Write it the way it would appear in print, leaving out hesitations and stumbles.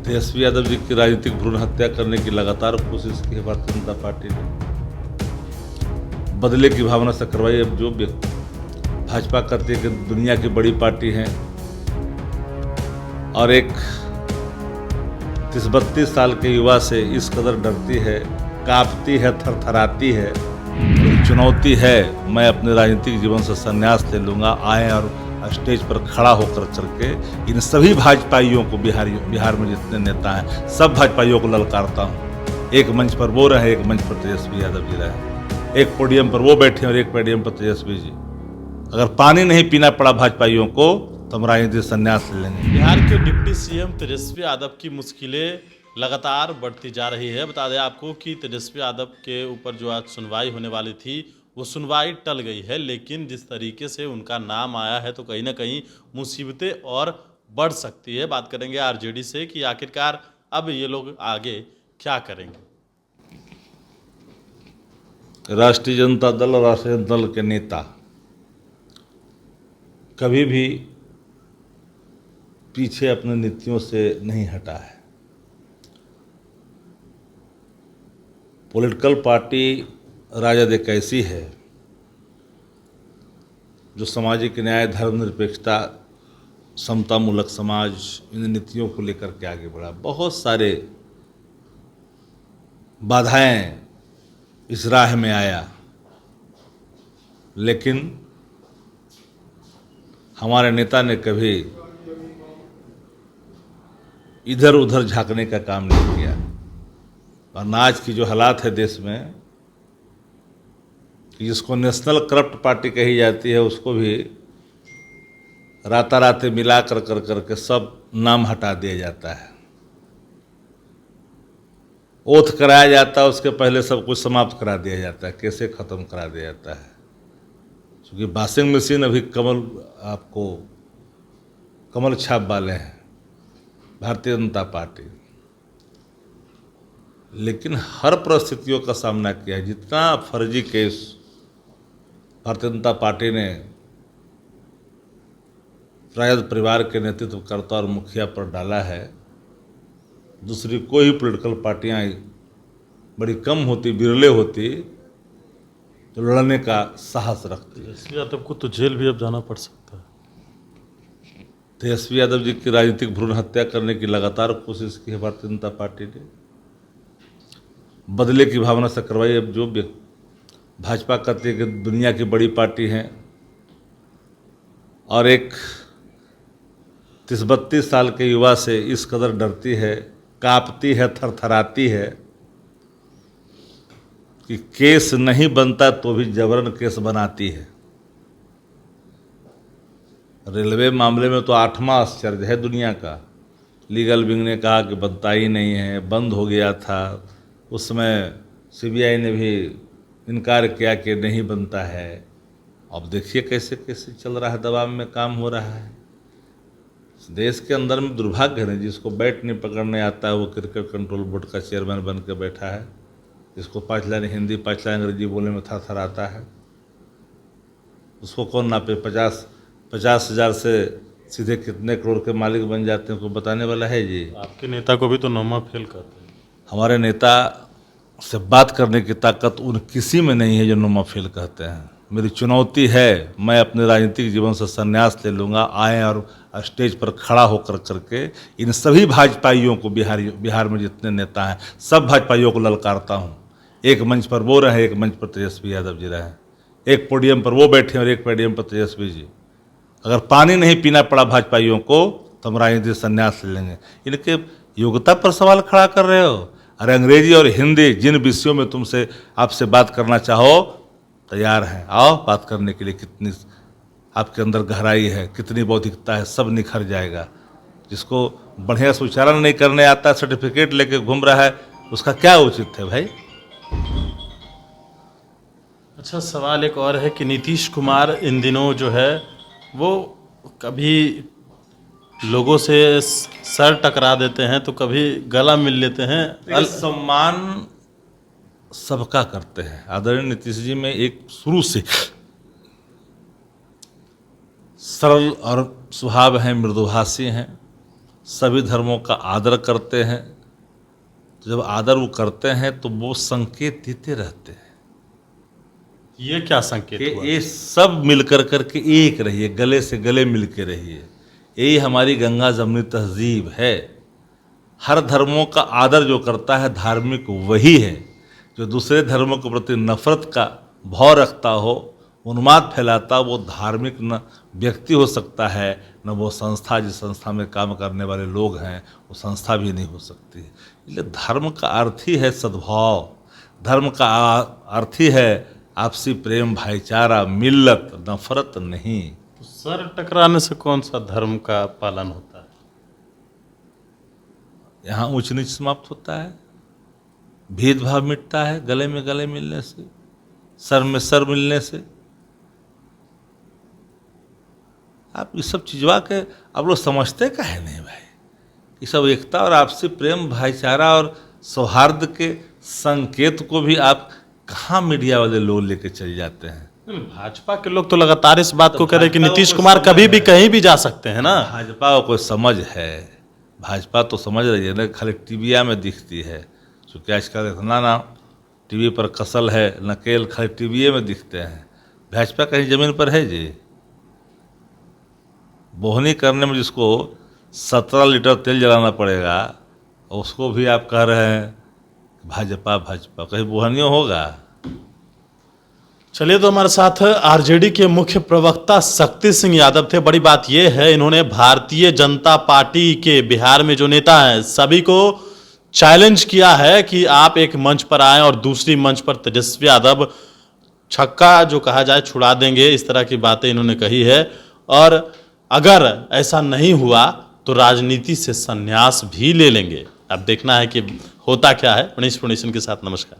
तेजस्वी यादव जी की राजनीतिक भ्रूण हत्या करने की लगातार कोशिश की है भारतीय जनता पार्टी ने। बदले की भावना से करवाई। अब जो भाजपा करती है कि दुनिया की बड़ी पार्टी है और एक 30-32 साल के युवा से इस कदर डरती है, कांपती है, थरथराती है। चुनौती है, मैं अपने राजनीतिक जीवन से संन्यास ले लूँगा। आए और स्टेज पर खड़ा होकर करके इन सभी भाजपाइयों को, बिहार में जितने नेता हैं, सब भाजपाइयों को ललकारता हूँ। एक मंच पर वो रहे, एक मंच पर तेजस्वी यादव जी रहे, एक पोडियम पर वो बैठे और एक पोडियम पर तेजस्वी जी। अगर पानी नहीं पीना पड़ा भाजपाइयों को तो हम राजनीतिक संन्यास ले लेंगे। बिहार के डिप्टी सीएम तेजस्वी यादव की मुश्किलें लगातार बढ़ती जा रही है। बता दें आपको कि तेजस्वी यादव के ऊपर जो आज सुनवाई होने वाली थी वो सुनवाई टल गई है, लेकिन जिस तरीके से उनका नाम आया है तो कहीं ना कहीं मुसीबतें और बढ़ सकती है। बात करेंगे आरजेडी से कि आखिरकार अब ये लोग आगे क्या करेंगे। राष्ट्रीय जनता दल और राष्ट्रीय जनता दल के नेता कभी भी पीछे अपने नीतियों से नहीं हटा है। पॉलिटिकल पार्टी राजद एक ऐसी है जो सामाजिक न्याय, धर्मनिरपेक्षता, समतामूलक समाज, इन नीतियों को लेकर के आगे बढ़ा। बहुत सारे बाधाएं इस राह में आया, लेकिन हमारे नेता ने कभी इधर उधर झांकने का काम नहीं किया। और आज की जो हालात है देश में, जिसको नेशनल करप्ट पार्टी कही जाती है, उसको भी रातारात मिला कर करके सब नाम हटा दिया जाता है। ओथ कराया जाता है, उसके पहले सब कुछ समाप्त करा दिया जाता है, कैसे ख़त्म करा दिया जाता है। क्योंकि वॉशिंग मशीन अभी कमल छाप वाले हैं भारतीय जनता पार्टी, लेकिन हर परिस्थितियों का सामना किया है। जितना फर्जी केस भारतीय जनता पार्टी ने राजद परिवार के नेतृत्वकर्ता और मुखिया पर डाला है, दूसरी कोई पॉलिटिकल पार्टियां बड़ी कम होती, बिरले होती तो लड़ने का साहस रखती। तेजस्वी यादव को तो जेल भी अब जाना पड़ सकता है। तेजस्वी यादव जी की राजनीतिक भ्रूण हत्या करने की लगातार कोशिश की है भारतीय जनता पार्टी ने। बदले की भावना से करवाई। अब जो भाजपा करती है कि दुनिया की बड़ी पार्टी है और एक 30-32 साल के युवा से इस कदर डरती है, कांपती है, थरथराती है कि केस नहीं बनता तो भी जबरन केस बनाती है। रेलवे मामले में तो 8वां आश्चर्य है दुनिया का। लीगल विंग ने कहा कि बनता ही नहीं है, बंद हो गया था। उस समय सीबीआई ने भी इनकार किया कि नहीं बनता है। अब देखिए कैसे कैसे चल रहा है, दबाव में काम हो रहा है। देश के अंदर में दुर्भाग्य है, जिसको बैट नहीं पकड़ने आता है वो क्रिकेट कंट्रोल बोर्ड का चेयरमैन बन के बैठा है। जिसको 5 लाइन हिंदी, 5 लाइन अंग्रेजी बोलने में थरथराता है, उसको कौन नापे। 50,000 से सीधे कितने करोड़ के मालिक बन जाते हैं, कोई बताने वाला है जी। आपके नेता को भी तो नौमा फेल करते हैं। हमारे नेता से बात करने की ताकत उन किसी में नहीं है जो नुमा फेल कहते हैं। मेरी चुनौती है, मैं अपने राजनीतिक जीवन से संन्यास ले लूँगा। आए और स्टेज पर खड़ा होकर करके इन सभी भाजपाइयों को, बिहार में जितने नेता हैं, सब भाजपाइयों को ललकारता हूँ। एक मंच पर वो रहे, एक मंच पर तेजस्वी यादव जी रहे, एक पोडियम पर वो बैठे और एक पोडियम पर तेजस्वी जी। अगर पानी नहीं पीना पड़ा भाजपाइयों को तो हम राजनीतिक संन्यास ले लेंगे। इनके योग्यता पर सवाल खड़ा कर रहे हो। अरे अंग्रेजी और हिंदी जिन विषयों में तुमसे आपसे बात करना चाहो तैयार हैं, आओ बात करने के लिए। कितनी आपके अंदर गहराई है, कितनी बौद्धिकता है, सब निखर जाएगा। जिसको बढ़िया से उच्चारण नहीं करने आता, सर्टिफिकेट लेके घूम रहा है, उसका क्या उचित है भाई। अच्छा, सवाल एक और है कि नीतीश कुमार इन दिनों जो है वो कभी लोगों से सर टकरा देते हैं तो कभी गला मिल लेते हैं। सम्मान सबका करते हैं। आदरणीय नीतीश जी में एक शुरू से सरल और स्वभाव हैं, मृदुभाषी हैं, सभी धर्मों का आदर करते हैं। तो जब आदर वो करते हैं तो वो संकेत देते रहते हैं ये क्या संकेत कि हुआ? ये सब मिलकर करके एक रहिए, गले से गले मिल के रहिए। यही हमारी गंगा जमनी तहजीब है। हर धर्मों का आदर जो करता है धार्मिक वही है। जो दूसरे धर्मों के प्रति नफरत का भाव रखता हो, उन्माद फैलाता, वो धार्मिक न व्यक्ति हो सकता है, न वो संस्था, जिस संस्था में काम करने वाले लोग हैं वो संस्था भी नहीं हो सकती। इसलिए धर्म का अर्थ ही है सद्भाव, धर्म का अर्थ ही है आपसी प्रेम, भाईचारा, मिल्लत, नफरत नहीं। तो सर टकराने से कौन सा धर्म का पालन होता है? यहाँ ऊंच नीच समाप्त होता है, भेदभाव मिटता है गले में गले मिलने से, सर में सर मिलने से। आप ये सब चीजवा के आप लोग समझते काहे नहीं भाई? ये सब एकता और आपसी प्रेम, भाईचारा और सौहार्द के संकेत को भी आप कहाँ मीडिया वाले लोग लेके चले जाते हैं? भाजपा के लोग तो लगातार इस बात को कह रहे हैं कि भाजपा को नीतीश कोई कुमार समझ कभी भी है। कहीं भी जा सकते हैं ना। भाजपा को कोई समझ है? भाजपा तो समझ रही है ना, खाली टीविया में दिखती है। चूँकि आजकल इतना ना टीवी पर कसल है, नकेल खाली टीवीए में दिखते हैं। भाजपा कहीं जमीन पर है जी? बोहनी करने में जिसको 17 लीटर तेल जलाना पड़ेगा, उसको भी आप कह रहे हैं भाजपा भाजपा, कहीं बोहनियों होगा? चलिए, तो हमारे साथ आरजेडी के मुख्य प्रवक्ता शक्ति सिंह यादव थे। बड़ी बात यह है, इन्होंने भारतीय जनता पार्टी के बिहार में जो नेता हैं सभी को चैलेंज किया है कि आप एक मंच पर आएं और दूसरी मंच पर तेजस्वी यादव छक्का जो कहा जाए छुड़ा देंगे, इस तरह की बातें इन्होंने कही है। और अगर ऐसा नहीं हुआ तो राजनीति से संन्यास भी ले लेंगे। अब देखना है कि होता क्या है। मनीष पुनीशन के साथ नमस्कार।